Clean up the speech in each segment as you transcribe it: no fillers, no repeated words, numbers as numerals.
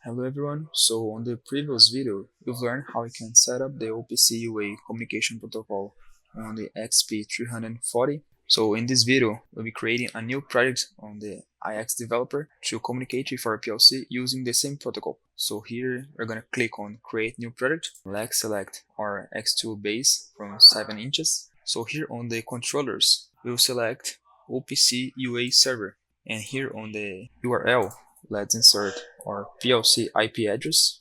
Hello everyone, so on the previous video you've learned how you can set up the OPC UA communication protocol on the XP340. So in this video we'll be creating a new project on the IxDeveloper to communicate with our PLC using the same protocol. So here we're going to click on create new project. Let's select our X2 base from 7 inches. So here on the controllers we'll select OPC UA server, and here on the URL let's insert our PLC IP address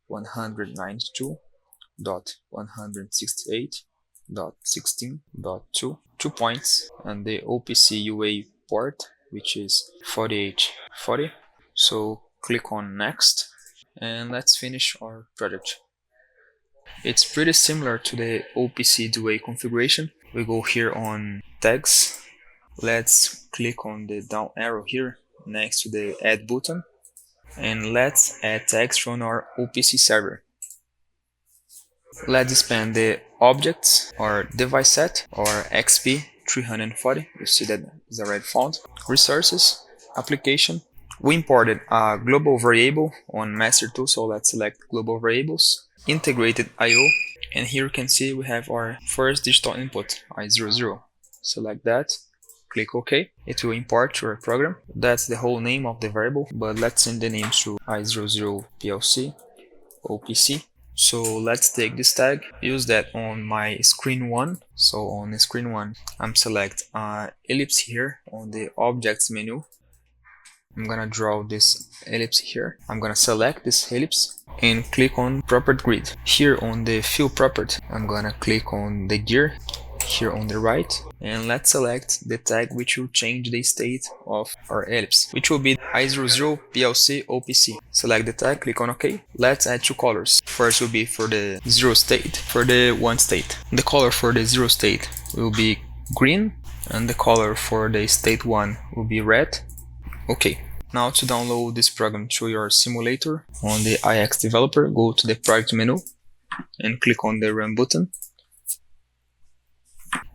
192.168.16.2, 2 points, and the OPC UA port, which is 4840. So click on next and let's finish our project. It's pretty similar to the OPC UA configuration. We go here on tags. Let's click on the down arrow here next to the add button, and let's add tags from our OPC server. Let's expand the objects or device set or XP340. You see that is a red font. Resources, application. We imported a global variable on MasterTool, so let's select global variables. Integrated I/O, and here you can see we have our first digital input I00. Select that. Click OK. It will import to our program. That's the whole name of the variable, but let's send the name to I00 PLC OPC. So let's take this tag, use that on my screen 1. So on the screen 1, I'm select ellipse here on the objects menu. I'm gonna draw this ellipse here. I'm gonna select this ellipse and click on property grid. Here on the fill property, I'm gonna click on the gear here on the right, and let's select the tag which will change the state of our ellipse, which will be I00 PLC OPC. Select the tag, click on OK. Let's add 2 colors. First will be for the 0 state, for the 1 state. The color for the 0 state will be green, and the color for the state 1 will be red. OK. Now to download this program to your simulator, on the IxDeveloper, go to the project menu and click on the run button.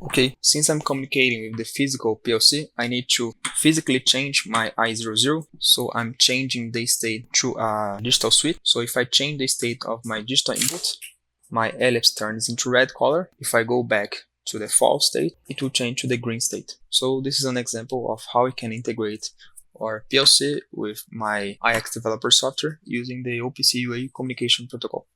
Okay, since I'm communicating with the physical PLC, I need to physically change my I00, so I'm changing the state to a digital switch. So if I change the state of my digital input, my ellipse turns into red color. If I go back to the false state, it will change to the green state. So this is an example of how we can integrate our PLC with my IxDeveloper software using the OPC UA communication protocol.